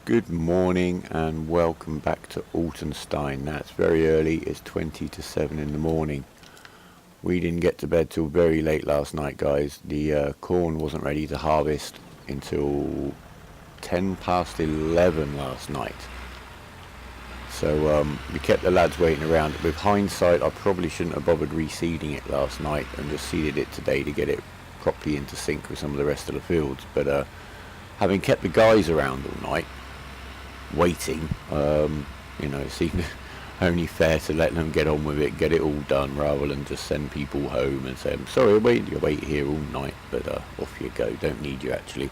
Good morning and welcome back to Altenstein. Now it's very early, it's 20 to 7 in the morning. We didn't get to bed till very late last night, guys. The corn wasn't ready to harvest until 10 past 11 last night. So we kept the lads waiting around. With hindsight, I probably shouldn't have bothered reseeding it last night and just seeded it today to get it properly into sync with some of the rest of the fields. But having kept the guys around all night, waiting, it seemed only fair to let them get on with it, get it all done, rather than just send people home and say, I'm sorry, you wait here all night, but off you go. Don't need you, actually.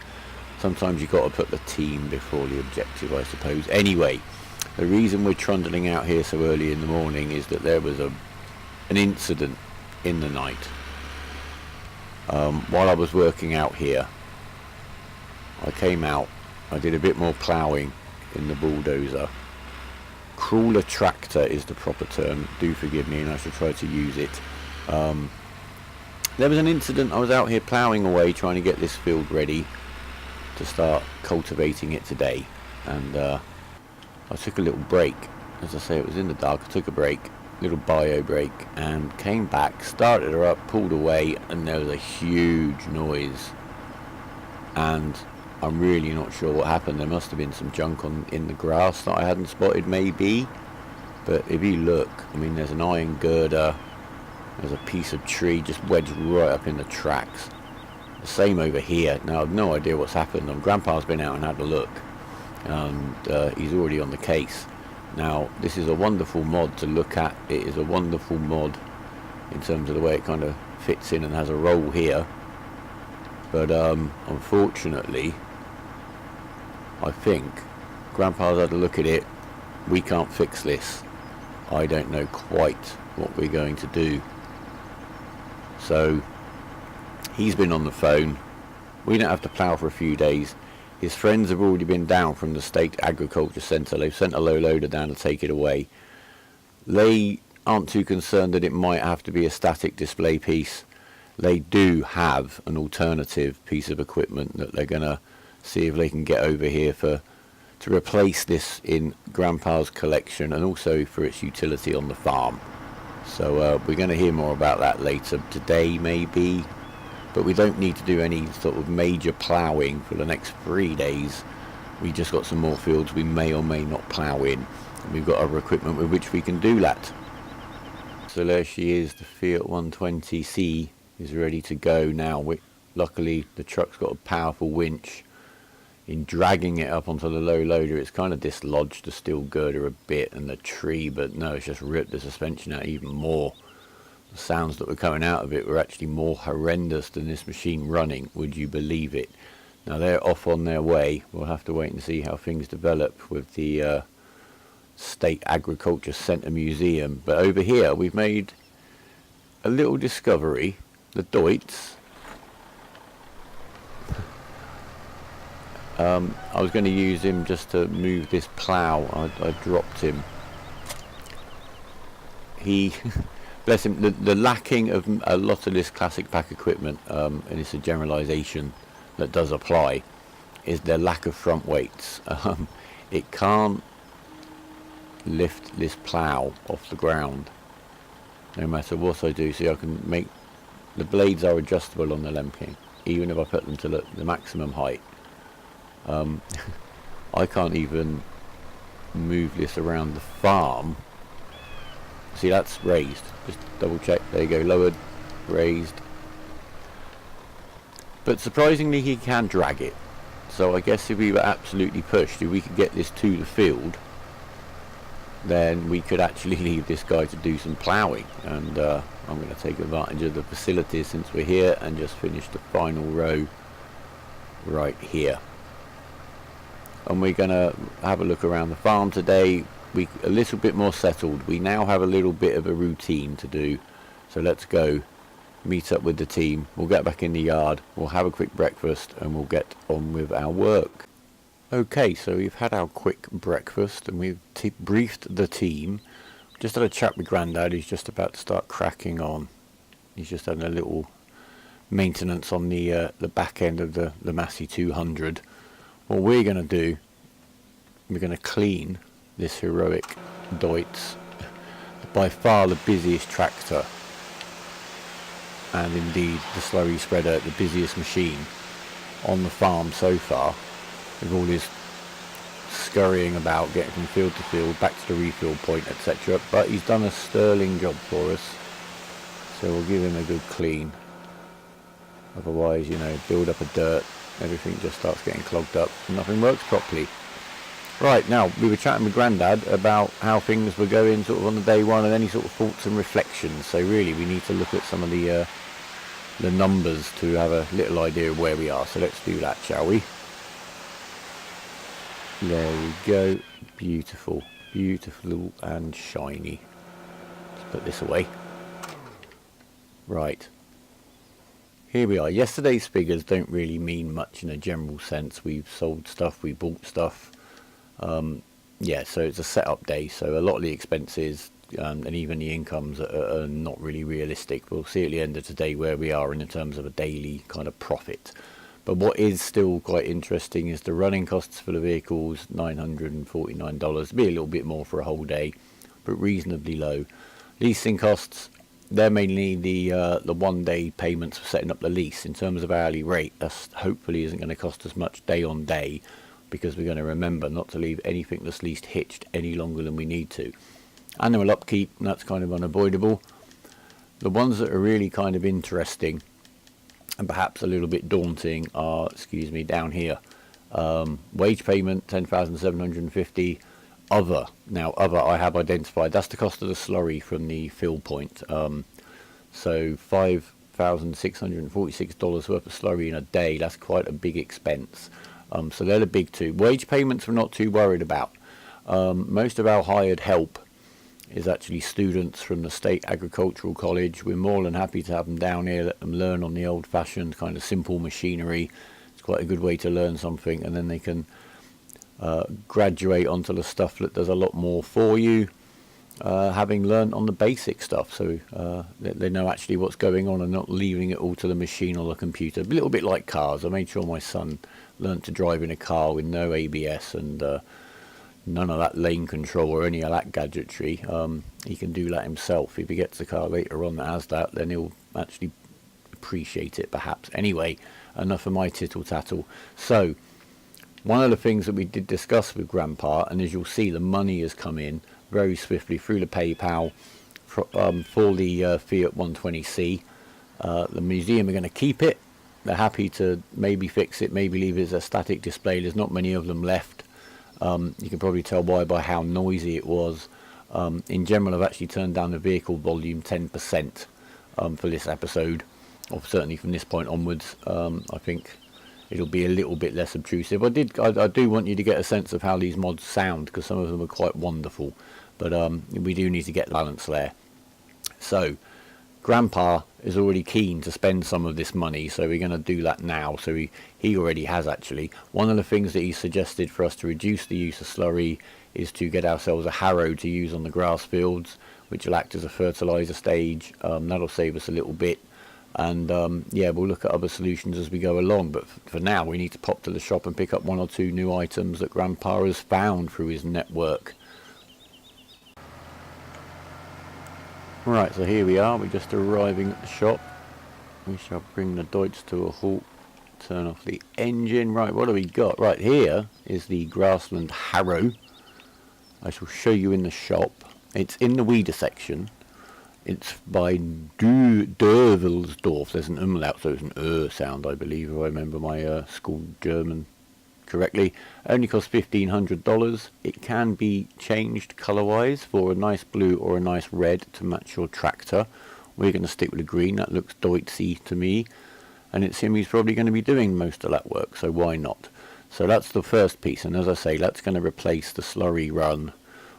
Sometimes you've got to put the team before the objective, I suppose. Anyway, the reason we're trundling out here so early in the morning is that there was an incident in the night. While I was working out here, I came out, I did a bit more ploughing in the bulldozer. Crawler tractor is the proper term, do forgive me, and I should try to use it. There was an incident. I was out here ploughing away trying to get this field ready to start cultivating it today, and I took a little break. As I say, it was in the dark. I took a break, little bio break, and came back, started her up, pulled away, and there was a huge noise, and I'm really not sure what happened. There must have been some junk in the grass that I hadn't spotted, maybe. But if you look, I mean, there's an iron girder, there's a piece of tree just wedged right up in the tracks. The same over here. Now, I've no idea what's happened. Grandpa's been out and had a look, and he's already on the case. Now, this is a wonderful mod to look at. It is a wonderful mod in terms of the way it kind of fits in and has a roll here. But unfortunately, I think Grandpa's had a look at it. We can't fix this. I don't know quite what we're going to do. So he's been on the phone. We don't have to plough for a few days. His friends have already been down from the state agriculture centre. They've sent a low loader down to take it away. They aren't too concerned that it might have to be a static display piece. They do have an alternative piece of equipment that they're going to see if they can get over here to replace this in Grandpa's collection, and also for its utility on the farm. So we're going to hear more about that later today, maybe. But we don't need to do any sort of major ploughing for the next 3 days. We just got some more fields we may or may not plough in. And we've got other equipment with which we can do that. So there she is, the Fiat 120C is ready to go now. Luckily, the truck's got a powerful winch. In dragging it up onto the low loader, it's kind of dislodged the steel girder a bit and the tree, but no, it's just ripped the suspension out even more. The sounds that were coming out of it were actually more horrendous than this machine running, would you believe it? Now they're off on their way. We'll have to wait and see how things develop with the State Agriculture Centre Museum. But over here we've made a little discovery. The Deutz. I was going to use him just to move this plough. I dropped him. He, bless him, the lacking of a lot of this classic pack equipment, and it's a generalisation that does apply, is their lack of front weights. It can't lift this plough off the ground, no matter what I do. See, I can make, the blades are adjustable on the Lemking, even if I put them to the maximum height. I can't even move this around the farm. See, that's raised. Just double check. There you go. Lowered, raised. But surprisingly, he can drag it. So I guess if we were absolutely pushed, if we could get this to the field, then we could actually leave this guy to do some ploughing. And I'm going to take advantage of the facilities since we're here and just finish the final row right here. And we're going to have a look around the farm today. We a little bit more settled. We now have a little bit of a routine to do. So let's go meet up with the team. We'll get back in the yard. We'll have a quick breakfast and we'll get on with our work. Okay, so we've had our quick breakfast and we've briefed the team. Just had a chat with Grandad. He's just about to start cracking on. He's just having a little maintenance on the back end of the Massey 200. What we're going to do we're going to clean this heroic Deutz, by far the busiest tractor, and indeed the slurry spreader, the busiest machine on the farm so far, with all his scurrying about, getting from field to field, back to the refill point, etc. But he's done a sterling job for us, so we'll give him a good clean. Otherwise, you know, build up of dirt, everything just starts getting clogged up and nothing works properly. Right, now we were chatting with Grandad about how things were going sort of on the day one, and any sort of thoughts and reflections. So really we need to look at some of the numbers to have a little idea of where we are. So let's do that, shall we? There we go. Beautiful, beautiful and shiny. Let's put this away. Right. Here we are. Yesterday's figures don't really mean much in a general sense. We've sold stuff, we bought stuff. Yeah, so it's a setup day, so a lot of the expenses and even the incomes are not really realistic. We'll see at the end of today where we are in terms of a daily kind of profit. But what is still quite interesting is the running costs for the vehicles, $949. Be a little bit more for a whole day, but reasonably low. Leasing costs, they're mainly the 1 day payments for setting up the lease. In terms of hourly rate, that hopefully isn't going to cost us much day on day, because we're going to remember not to leave anything that's leased hitched any longer than we need to. Annual upkeep, that's kind of unavoidable. The ones that are really kind of interesting and perhaps a little bit daunting are, excuse me, down here. Wage payment, $10,750. Other, now other I have identified, that's the cost of the slurry from the fill point. So $5,646 worth of slurry in a day, that's quite a big expense. So they're the big two. Wage payments we're not too worried about. Most of our hired help is actually students from the State Agricultural College. We're more than happy to have them down here, let them learn on the old-fashioned kind of simple machinery. It's quite a good way to learn something, and then they can graduate onto the stuff that does a lot more for you, having learned on the basic stuff, so they know actually what's going on and not leaving it all to the machine or the computer. A little bit like cars. I made sure my son learned to drive in a car with no ABS and none of that lane control or any of that gadgetry. He can do that himself. If he gets a car later on that has that, then he'll actually appreciate it perhaps. Anyway, enough of my tittle tattle. So one of the things that we did discuss with Grandpa, and as you'll see, the money has come in very swiftly through the PayPal for the Fiat 120C. The museum are going to keep it. They're happy to maybe fix it, maybe leave it as a static display. There's not many of them left. You can probably tell why by how noisy it was. In general, I've actually turned down the vehicle volume 10% for this episode, or certainly from this point onwards. I think it'll be a little bit less obtrusive. I do want you to get a sense of how these mods sound, because some of them are quite wonderful, but we do need to get the balance there. So Grandpa is already keen to spend some of this money, so we're going to do that now. So he already has actually. One of the things that he suggested for us to reduce the use of slurry is to get ourselves a harrow to use on the grass fields, which will act as a fertilizer stage. That'll save us a little bit. And yeah, we'll look at other solutions as we go along, but for now we need to pop to the shop and pick up 1 or 2 new items that Grandpa has found through his network. Right, so here we are, we're just arriving at the shop. We shall bring the Deutz to a halt, turn off the engine. Right, what do we got? Right, here is the Grassland harrow. I shall show you in the shop. It's in the weeder section. It's by Dervelsdorf. There's an umlaut, so it's an sound, I believe, if I remember my school German correctly. It only costs $1,500. It can be changed colour-wise for a nice blue or a nice red to match your tractor. We're going to stick with the green. That looks Deutzy to me, and it's him who's probably going to be doing most of that work, so why not? So that's the first piece, and as I say, that's going to replace the slurry run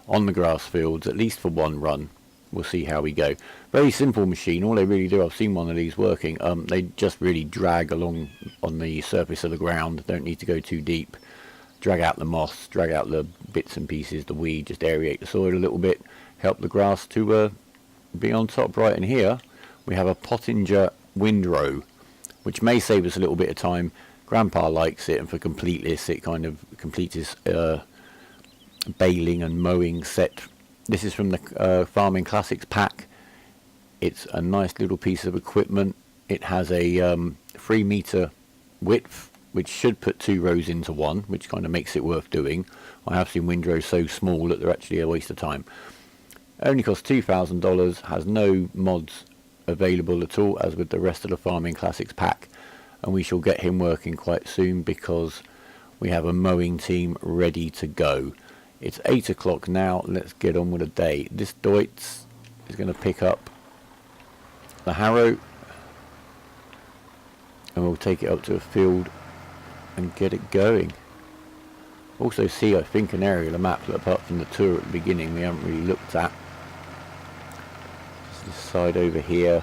on the grass fields, at least for one run. We'll see how we go. Very simple machine. All they really do, I've seen one of these working, they just really drag along on the surface of the ground. Don't need to go too deep. Drag out the moss, drag out the bits and pieces, the weed, just aerate the soil a little bit, help the grass to be on top. Right, and here we have a Pottinger windrow, which may save us a little bit of time. Grandpa likes it, and for completeness, it kind of completes his baling and mowing set. This is from the Farming Classics pack. It's a nice little piece of equipment. It has a 3 meter width, which should put 2 rows into one, which kind of makes it worth doing. I have seen windrows so small that they're actually a waste of time. Only costs $2,000, has no mods available at all, as with the rest of the Farming Classics pack, and we shall get him working quite soon because we have a mowing team ready to go. It's 8 o'clock now. Let's get on with the day. This Deutz is going to pick up the harrow and we'll take it up to a field and get it going. Also see, I think, an aerial map that apart from the tour at the beginning we haven't really looked at. Just this side over here,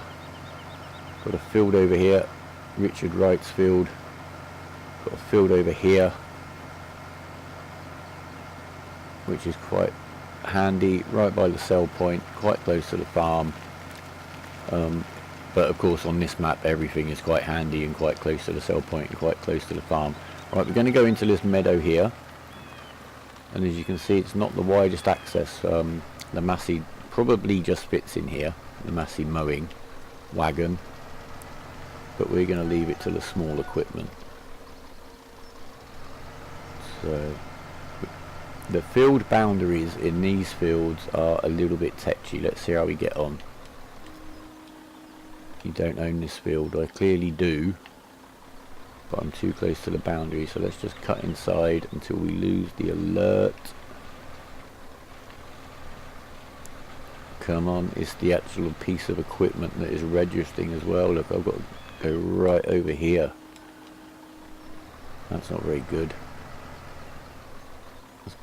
got a field over here, Richard Wright's field, got a field over here which is quite handy, right by the sell point, quite close to the farm. But of course on this map everything is quite handy and quite close to the sell point and quite close to the farm. Right, we're going to go into this meadow here, and as you can see it's not the widest access. The Massey probably just fits in here, the Massey mowing wagon, but we're going to leave it to the small equipment. So the field boundaries in these fields are a little bit tetchy. Let's see how we get on. You don't own this field. I clearly do, but I'm too close to the boundary, so let's just cut inside until we lose the alert. Come on, it's the actual piece of equipment that is registering as well. Look, I've got to go right over here. That's not very good. That's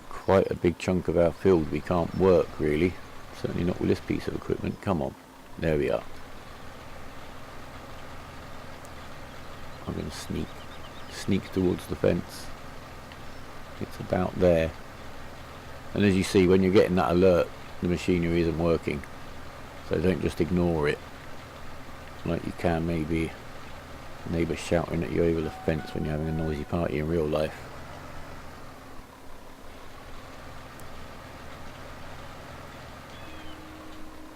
quite a big chunk of our field we can't work really. Certainly not with this piece of equipment. Come on, there we are. I'm going to sneak towards the fence. It's about there, and as you see, when you're getting that alert, the machinery isn't working, so don't just ignore it like you can maybe a neighbour shouting at you over the fence when you're having a noisy party in real life.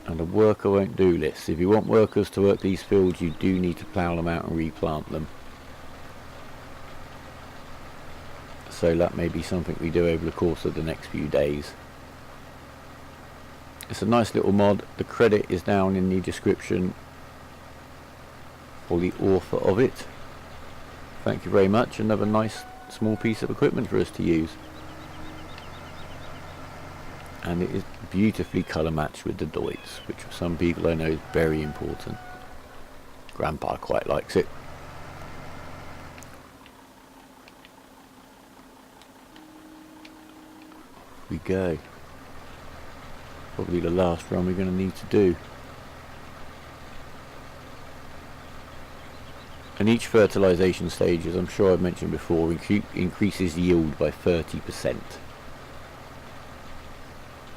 And a worker won't do this. If you want workers to work these fields, you do need to plough them out and replant them. So that may be something we do over the course of the next few days. It's a nice little mod. The credit is down in the description for the author of it. Thank you very much. Another nice small piece of equipment for us to use. And it is beautifully colour matched with the Deutz, which for some people I know is very important. Grandpa quite likes it. We go. Probably the last run we're going to need to do. And each fertilisation stage, as I'm sure I've mentioned before, increases yield by 30%.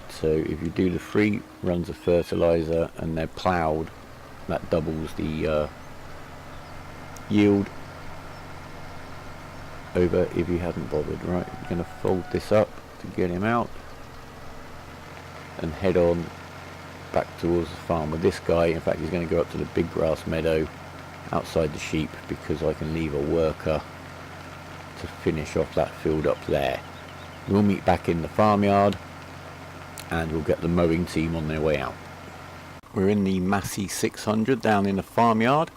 So if you do the 3 runs of fertiliser and they're ploughed, that doubles the yield over if you hadn't bothered. Right, we're going to fold this up to get him out and head on back towards the farm with this guy. In fact, he's going to go up to the big grass meadow outside the sheep because I can leave a worker to finish off that field up there. We'll meet back in the farmyard and we'll get the mowing team on their way out. We're in the Massey 600 down in the farmyard,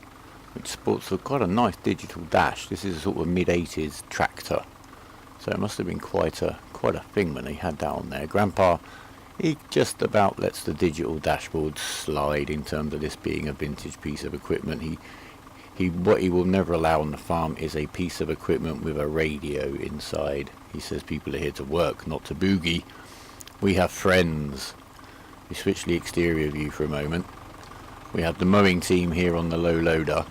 which sports quite a nice digital dash. This is a sort of mid-80s tractor, so it must have been quite a thing when they had that on there. Grandpa, he just about lets the digital dashboard slide in terms of this being a vintage piece of equipment. What he will never allow on the farm is a piece of equipment with a radio inside. He says people are here to work, not to boogie. We have friends. We switch the exterior view for a moment. We have the mowing team here on the low loader.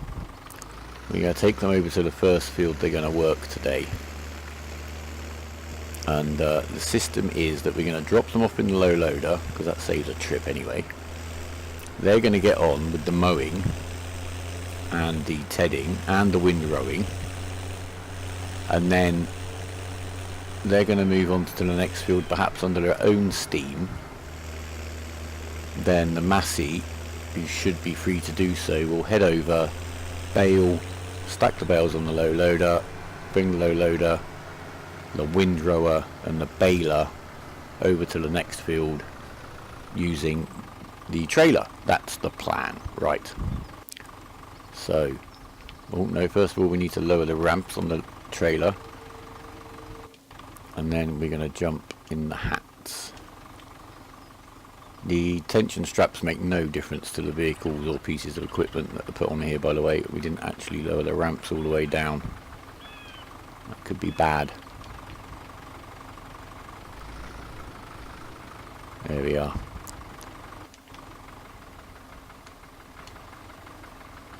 We're going to take them over to the first field they're going to work today. And the system is that we're going to drop them off in the low loader, because that saves a trip anyway. They're going to get on with the mowing and the tedding and the windrowing. And then they're going to move on to the next field, perhaps under their own steam. Then the Massey, who should be free to do so, will head over, bale, stack the bales on the low loader, bring the low loader, the windrower and the baler over to the next field using the trailer. That's the plan, right? So, oh no, first of all we need to lower the ramps on the trailer, and then we're going to jump in the hats. The tension straps make no difference to the vehicles or pieces of equipment that are put on here, by the way. We didn't actually lower the ramps all the way down. That could be bad. There we are.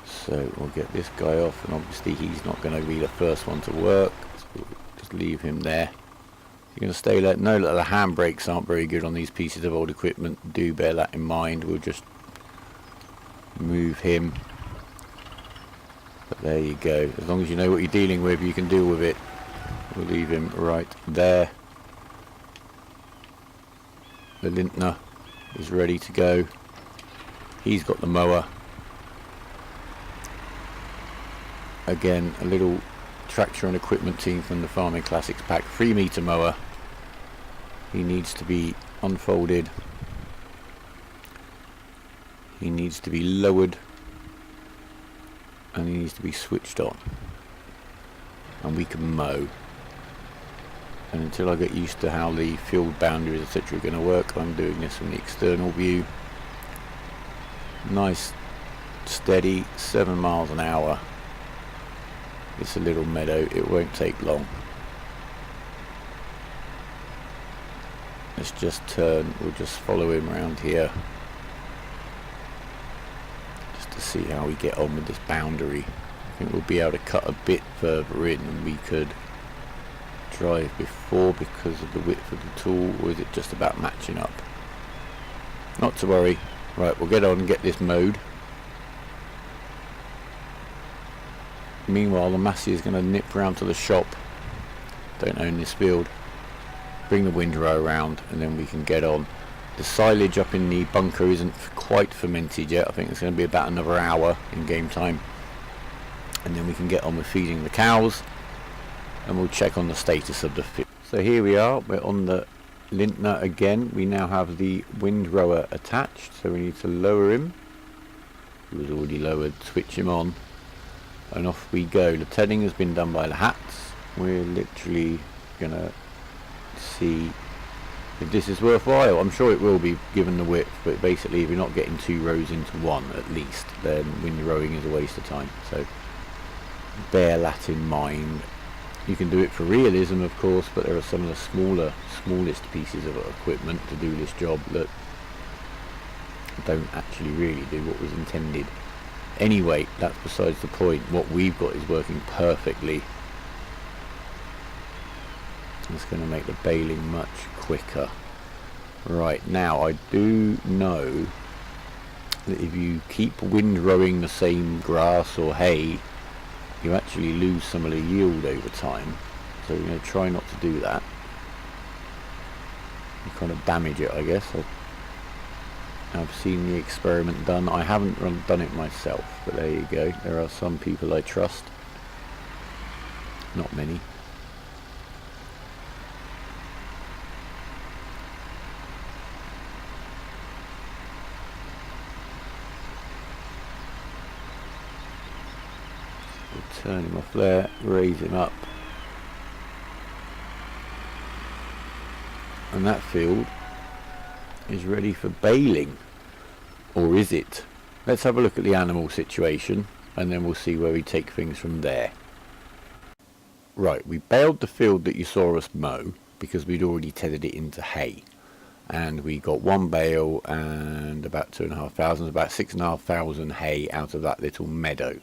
So we'll get this guy off, and obviously he's not going to be the first one to work, so we'll just leave him there. You're going to stay there. Know that the handbrakes aren't very good on these pieces of old equipment. Do bear that in mind. We'll just move him. But there you go. As long as you know what you're dealing with, you can deal with it. We'll leave him right there. The Lintner is ready to go. He's got the mower. Again, a little tractor and equipment team from the Farming Classics pack. 3 meter mower. He needs to be unfolded. He needs to be lowered. And he needs to be switched on. And we can mow. And until I get used to how the field boundaries etc. are going to work, I'm doing this from the external view. Nice, steady, 7 miles an hour. It's a little meadow, it won't take long. Let's just turn, we'll just follow him around here. Just to see how we get on with this boundary. I think we'll be able to cut a bit further in than we could drive before because of the width of the tool, or is it just about matching up? Not to worry. Right, we'll get on and get this mowed. Meanwhile, the Massey is going to nip round to the shop. Don't own this field. Bring the windrow around, and then we can get on. The silage up in the bunker isn't quite fermented yet. I think it's going to be about another hour in game time, and then we can get on with feeding the cows, and we'll check on the status of the field. So here we are. We're on the Lintner again. We now have the windrower attached, so we need to lower him. He was already lowered. Switch him on. And off we go. The tedding has been done by the hats. We're literally gonna see if this is worthwhile. I'm sure it will be given the width, but basically if you're not getting 2 rows into one at least, then windrowing is a waste of time. So bear that in mind. You can do it for realism of course, but there are some of the smallest pieces of equipment to do this job that don't actually really do what was intended. Anyway, that's besides the point. What we've got is working perfectly. It's going to make the baling much quicker. Right, now I do know that if you keep windrowing the same grass or hay, you actually lose some of the yield over time. So we're going to try not to do that. You kind of damage it, I guess. I've seen the experiment done. I haven't done it myself, but there you go. There are some people I trust. Not many. We'll turn him off there, raise him up. And that field is ready for baling, or is it? Let's have a look at the animal situation and then we'll see where we take things from there. Right, we baled the field that you saw us mow because we'd already tethered it into hay, and we got 1 bale and about 2,500, about 6,500 hay out of that little meadow.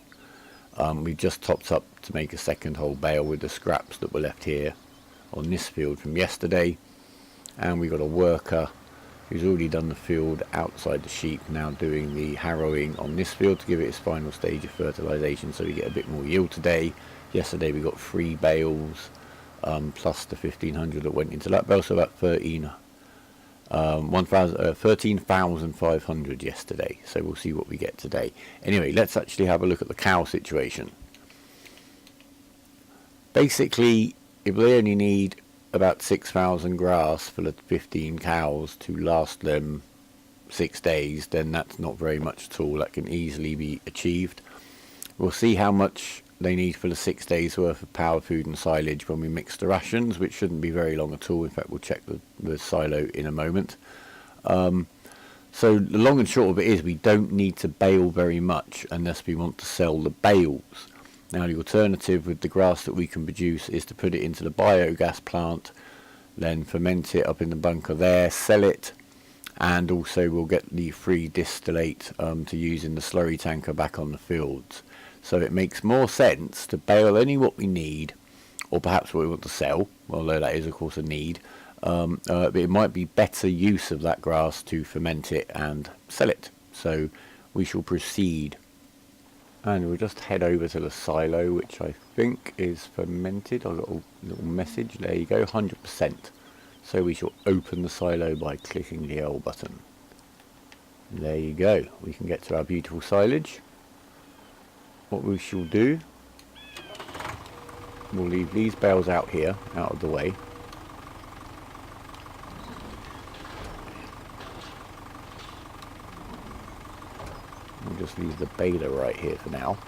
We've just topped up to make a second whole bale with the scraps that were left here on this field from yesterday, and we got a worker who's already done the field outside the sheep, now doing the harrowing on this field to give it its final stage of fertilisation so we get a bit more yield today. Yesterday we got 3 bales plus the 1500 that went into that bale, so about 13,500 yesterday. So we'll see what we get today. Anyway, let's actually have a look at the cow situation. Basically, if they only need about 6,000 grass for the 15 cows to last them 6 days, then that's not very much at all. That can easily be achieved. We'll see how much they need for the 6 days worth of power food and silage when we mix the rations, which shouldn't be very long at all. In fact, we'll check the silo in a moment. So the long and short of it is we don't need to bale very much unless we want to sell the bales. Now the alternative with the grass that we can produce is to put it into the biogas plant, then ferment it up in the bunker there, sell it, and also we'll get the free distillate to use in the slurry tanker back on the fields. So it makes more sense to bale only what we need, or perhaps what we want to sell, although that is of course a need, but it might be better use of that grass to ferment it and sell it. So we shall proceed. And we'll just head over to the silo, which I think is fermented. I've got a little message. There you go, 100%. So we shall open the silo by clicking the L button. There you go. We can get to our beautiful silage. What we shall do, we'll leave these bales out here, out of the way. We'll just leave the baler right here for now.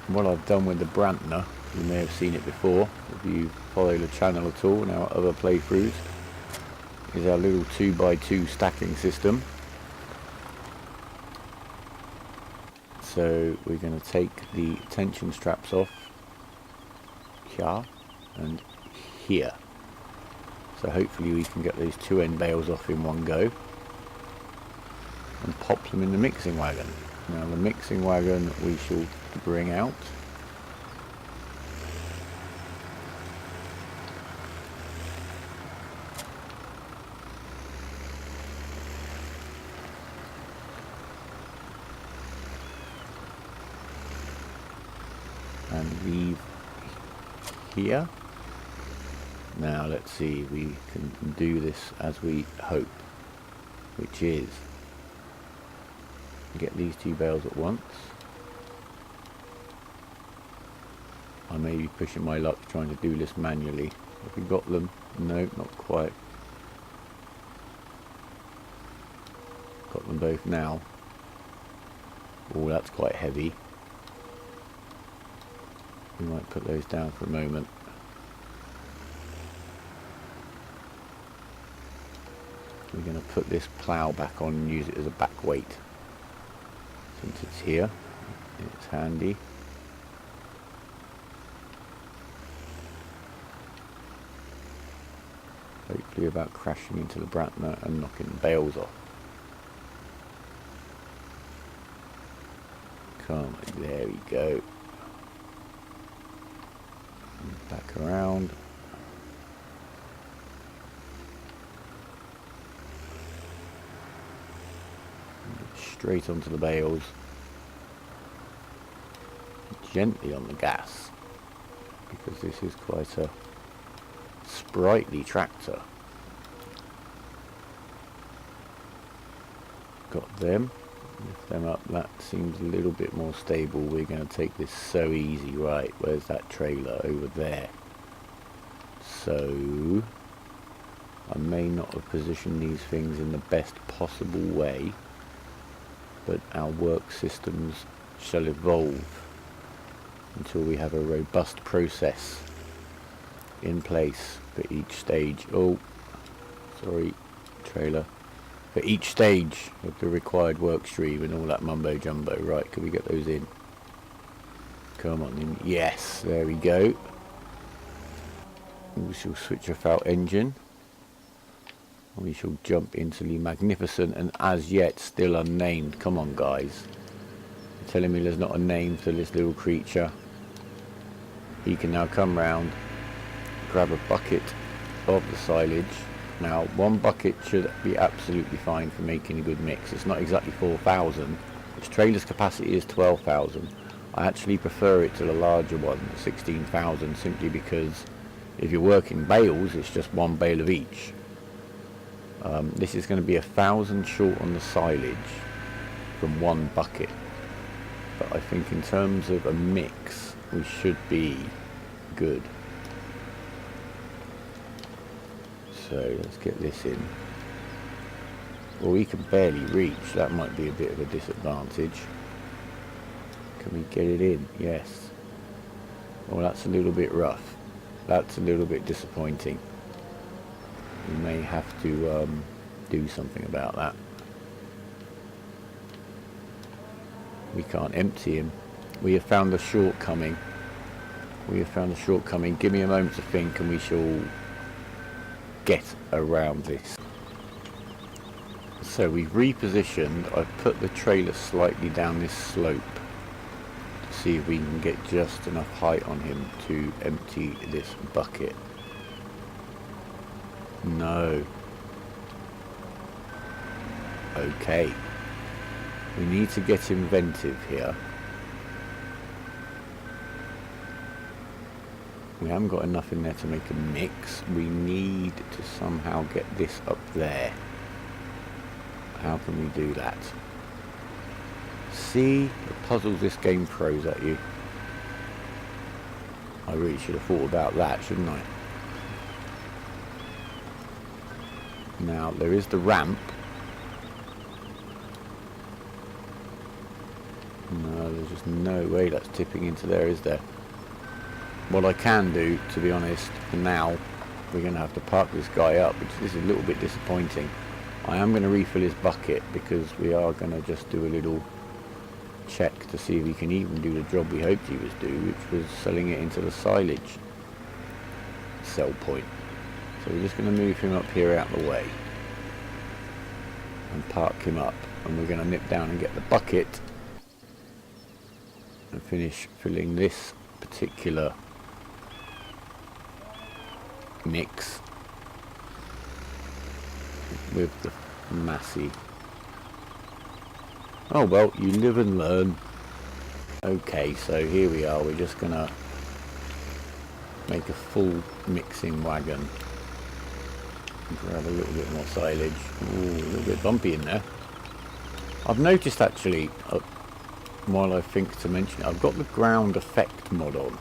What I've done with the Brantner, you may have seen it before if you follow the channel at all in our other playthroughs, is our little 2x2 stacking system. So we're going to take the tension straps off here and here. So hopefully we can get those two end bales off in one go and pop them in the mixing wagon. Now the mixing wagon we shall bring out. And leave here. Now let's see if we can do this as we hope, which is get these two bales at once. I may be pushing my luck trying to do this manually. Have we got them? No, not quite. Got them both now. Oh, that's quite heavy. We might put those down for a moment. We're going to put this plough back on and use it as a back weight. Since it's here, it's handy. Hopefully without crashing into the Brantner and knocking the bales off. Come on, there we go. And back around. Straight onto the bales, gently on the gas, because this is quite a sprightly tractor. Got them, lift them up, that seems a little bit more stable. We're going to take this so easy. Right, where's that trailer? Over there. So I may not have positioned these things in the best possible way, but our work systems shall evolve until we have a robust process in place for each stage. Oh, sorry, trailer. For each stage of the required work stream and all that mumbo jumbo. Right, can we get those in? Come on in. Yes, there we go. We shall switch off our engine. We shall jump into the magnificent and as yet still unnamed. Come on, guys. You're telling me there's not a name for this little creature. He can now come round, grab a bucket of the silage. Now, one bucket should be absolutely fine for making a good mix. It's not exactly 4,000. Its trailer's capacity is 12,000. I actually prefer it to the larger one, the 16,000, simply because if you're working bales, it's just one bale of each. This is going to be 1,000 short on the silage from one bucket, but I think in terms of a mix we should be good. So let's get this in. Well, we can barely reach, that might be a bit of a disadvantage. Can we get it in? Yes. Well, that's a little bit rough. That's a little bit disappointing. We may have to do something about that. We can't empty him. We have found a shortcoming. We have found a shortcoming. Give me a moment to think and we shall get around this. So we've repositioned. I've put the trailer slightly down this slope to see if we can get just enough height on him to empty this bucket. No. Okay. We need to get inventive here. We haven't got enough in there to make a mix. We need to somehow get this up there. How can we do that? See the puzzles this game throws at you. I really should have thought about that, shouldn't I? Now, there is the ramp. No, there's just no way that's tipping into there, is there? What I can do, to be honest, for now, we're going to have to park this guy up, which is a little bit disappointing. I am going to refill his bucket because we are going to just do a little check to see if he can even do the job we hoped he was doing, which was selling it into the silage sell point. So we're just going to move him up here out of the way and park him up, and we're going to nip down and get the bucket and finish filling this particular mix with the Massey. Oh well, you live and learn. Okay, so here we are. We're just gonna make a full mixing wagon. Grab a little bit more silage. Ooh, a little bit bumpy in there. I've noticed actually, while I think to mention it, I've got the ground effect mod on.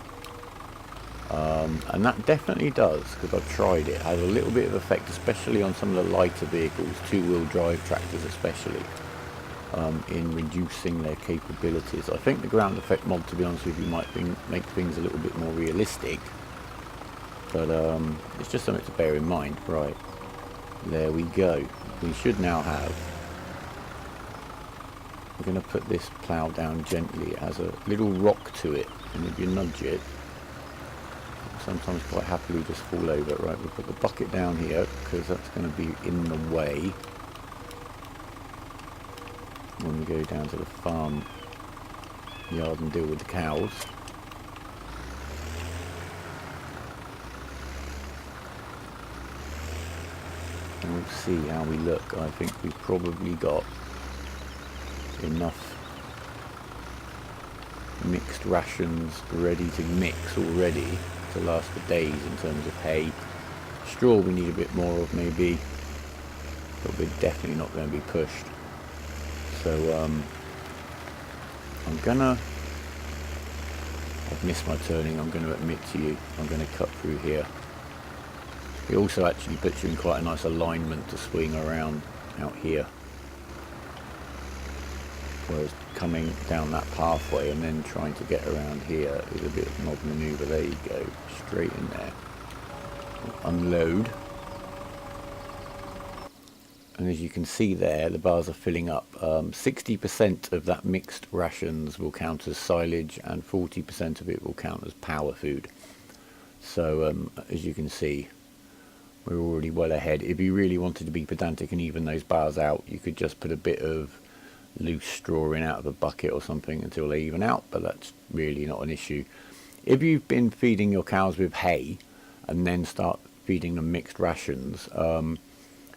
And that definitely does, because I've tried it. It has a little bit of effect, especially on some of the lighter vehicles, two-wheel drive tractors especially, in reducing their capabilities. I think the ground effect mod, to be honest with you, might make things a little bit more realistic, but it's just something to bear in mind. Right, there we go. We should now have... We're going to put this plough down gently. It has a little rock to it, and if you nudge it, sometimes quite happily just fall over. Right, we'll put the bucket down here because that's going to be in the way when we go down to the farm yard and deal with the cows. And we'll see how we look. I think we've probably got enough mixed rations ready to mix already to last for days in terms of hay. Straw we need a bit more of maybe, but we're definitely not going to be pushed. So I've missed my turning, I'm going to admit to you. I'm going to cut through here. It also actually puts you in quite a nice alignment to swing around out here. Whereas coming down that pathway and then trying to get around here is a bit of an odd manoeuvre. There you go, straight in there. Unload. And as you can see there, the bars are filling up. 60% of that mixed rations will count as silage and 40% of it will count as power food. So as you can see, we're already well ahead. If you really wanted to be pedantic and even those bars out, you could just put a bit of loose straw in out of a bucket or something until they even out, but that's really not an issue. If you've been feeding your cows with hay and then start feeding them mixed rations,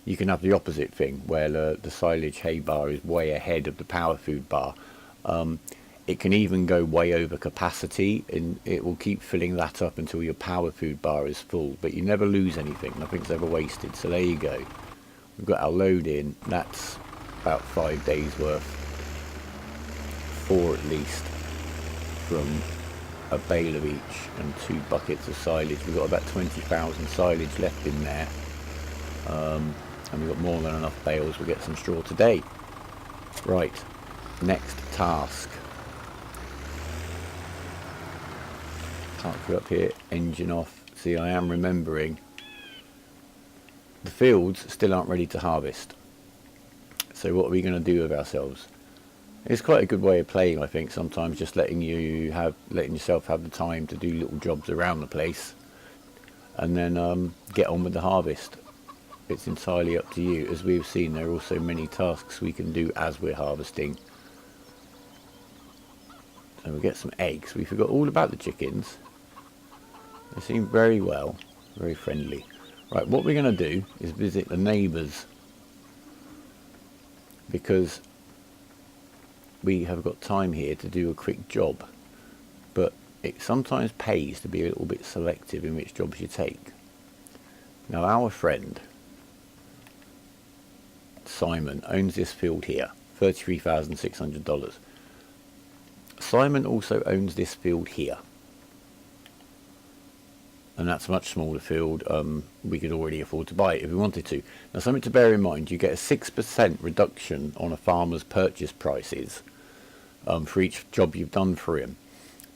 you can have the opposite thing where the silage hay bar is way ahead of the power food bar. It can even go way over capacity, and it will keep filling that up until your power food bar is full, but you never lose anything. Nothing's ever wasted. So there you go. We've got our load in. That's about 5 days worth, 4 at least, from a bale of each and 2 buckets of silage. We've got about 20,000 silage left in there, and we've got more than enough bales. We'll get some straw today. Right, next task. Park up here, engine off. See, I am remembering the fields still aren't ready to harvest. So what are we going to do with ourselves? It's quite a good way of playing, I think, sometimes, just letting yourself have the time to do little jobs around the place, and then get on with the harvest. It's entirely up to you. As we've seen, there are also many tasks we can do as we're harvesting. So we'll get some eggs. We forgot all about the chickens. They seem very well, very friendly. Right, what we're going to do is visit the neighbours, because we have got time here to do a quick job, but it sometimes pays to be a little bit selective in which jobs you take. Now, our friend Simon owns this field here, $33,600. Simon also owns this field here, and that's a much smaller field. We could already afford to buy it if we wanted to. Now, something to bear in mind, you get a 6% reduction on a farmer's purchase prices for each job you've done for him.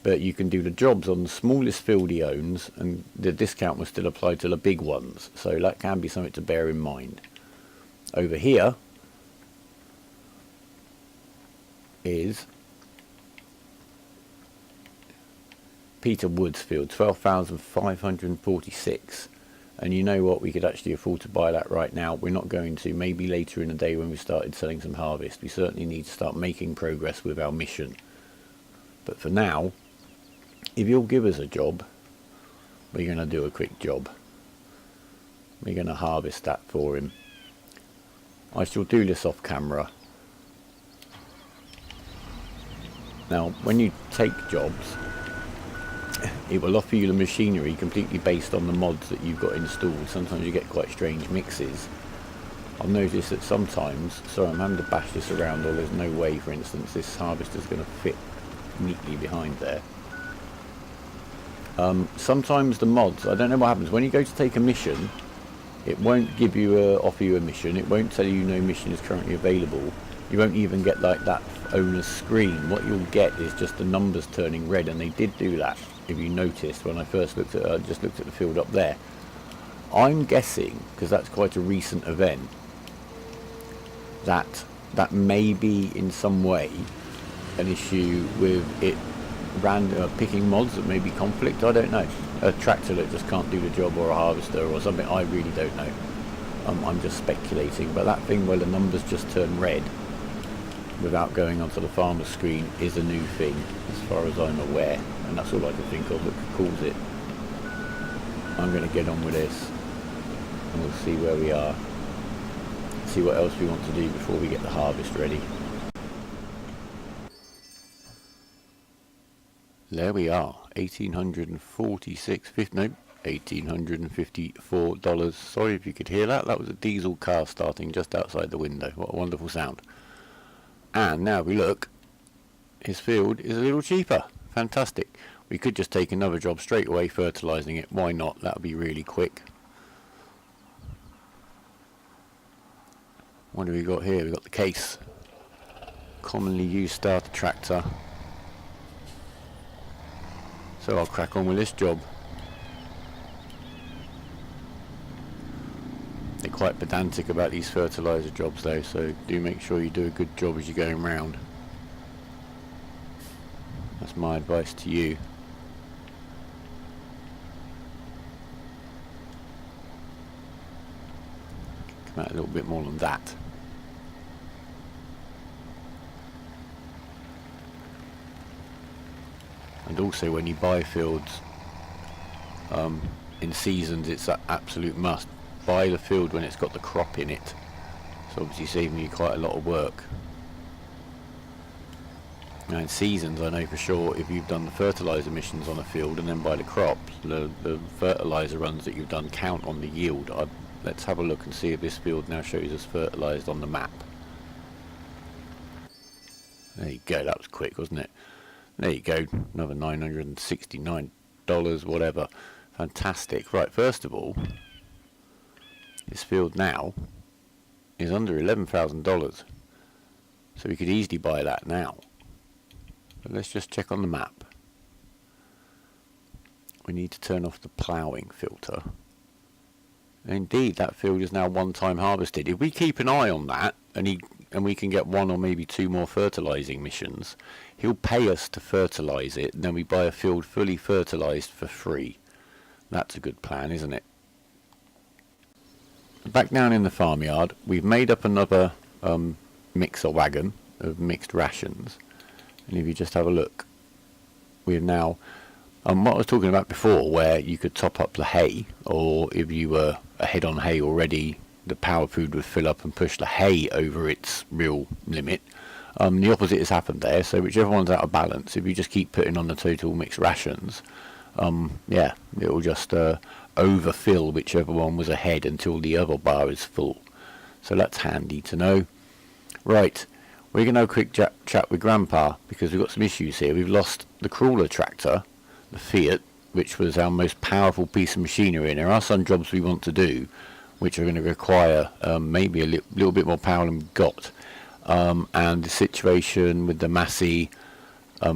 But you can do the jobs on the smallest field he owns, and the discount will still apply to the big ones. So that can be something to bear in mind. Over here is Peter Wood's field, 12,546, and you know what, we could actually afford to buy that right now. We're not going to. Maybe later in the day when we started selling some harvest. We certainly need to start making progress with our mission, but for now, if you'll give us a job, we're going to do a quick job. We're going to harvest that for him. I shall do this off camera. Now, when you take jobs, it will offer you the machinery completely based on the mods that you've got installed. Sometimes you get quite strange mixes. I've noticed that sometimes, sorry, I'm having to bash this around, or there's no way, for instance, this harvester's going to fit neatly behind there. Sometimes the mods, I don't know what happens, when you go to take a mission, it won't give you offer you a mission. It won't tell you no mission is currently available. You won't even get like that owner's screen. What you'll get is just the numbers turning red, and they did do that. If you noticed, when I first looked at, just looked at the field up there, I'm guessing, because that's quite a recent event, that may be in some way an issue with it picking mods that may be conflict. I don't know. A tractor that just can't do the job, or a harvester, or something. I really don't know. I'm just speculating. But that thing where the numbers just turn red without going onto the farmer's screen is a new thing, as far as I'm aware, and that's all I can think of that could cause it. I'm going to get on with this, and we'll see where we are, see what else we want to do before we get the harvest ready. There we are, $1,854. Sorry if you could hear that. That was a diesel car starting just outside the window. What a wonderful sound. And now we look, his field is a little cheaper. Fantastic. We could just take another job straight away, fertilising it. Why not? That would be really quick. What do we got here? We've got the case. Commonly used starter tractor. So I'll crack on with this job. They're quite pedantic about these fertiliser jobs though, so do make sure you do a good job as you're going round. That's my advice to you. Come out a little bit more than that. And also when you buy fields in seasons, it's an absolute must. Buy the field when it's got the crop in it. It's obviously saving you quite a lot of work. Now in seasons, I know for sure if you've done the fertiliser emissions on a field and then by the crops, the fertiliser runs that you've done count on the yield. Let's have a look and see if this field now shows us fertilised on the map. There you go, that was quick, wasn't it? There you go, another $969, whatever. Fantastic. Right, first of all, this field now is under $11,000. So we could easily buy that now. But let's just check on the map. We need to turn off the ploughing filter. Indeed, that field is now one-time harvested. If we keep an eye on that, and we can get one or maybe two more fertilising missions, he'll pay us to fertilise it, and then we buy a field fully fertilised for free. That's a good plan, isn't it? Back down in the farmyard, we've made up another mixer wagon of mixed rations. And if you just have a look, we've now, what I was talking about before, where you could top up the hay, or if you were ahead on hay already, the power food would fill up and push the hay over its real limit. The opposite has happened there, so whichever one's out of balance, if you just keep putting on the total mixed rations, yeah, it will just overfill whichever one was ahead until the other bar is full. So that's handy to know. Right, we're going to have a quick chat with Grandpa, because we've got some issues here. We've lost the Crawler tractor, the Fiat, which was our most powerful piece of machinery, and there are some jobs we want to do which are going to require maybe a little bit more power than we've got. And the situation with the Massey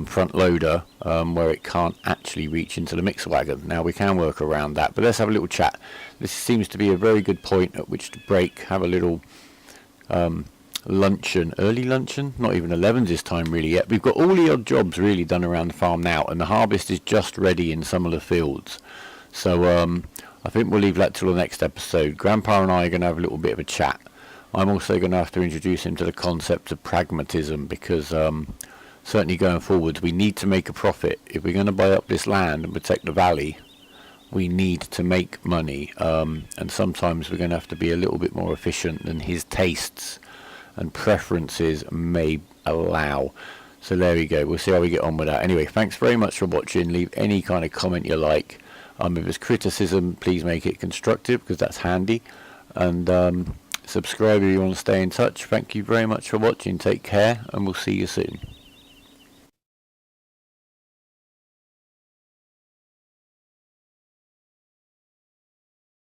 front loader, where it can't actually reach into the mixer wagon. Now we can work around that, but let's have a little chat. This seems to be a very good point at which to break, have a little luncheon, early luncheon, not even 11's this time really yet. We've got all the odd jobs really done around the farm now, and the harvest is just ready in some of the fields. So I think we'll leave that till the next episode. Grandpa and I are going to have a little bit of a chat. I'm also going to have to introduce him to the concept of pragmatism, because certainly going forwards we need to make a profit. If we're going to buy up this land and protect the valley, we need to make money, and sometimes we're going to have to be a little bit more efficient than his tastes and preferences may allow. So there we go, we'll see how we get on with that. Anyway, thanks very much for watching. Leave any kind of comment you like. If it's criticism, please make it constructive, because that's handy. And subscribe if you want to stay in touch. Thank you very much for watching. Take care, and we'll see you soon.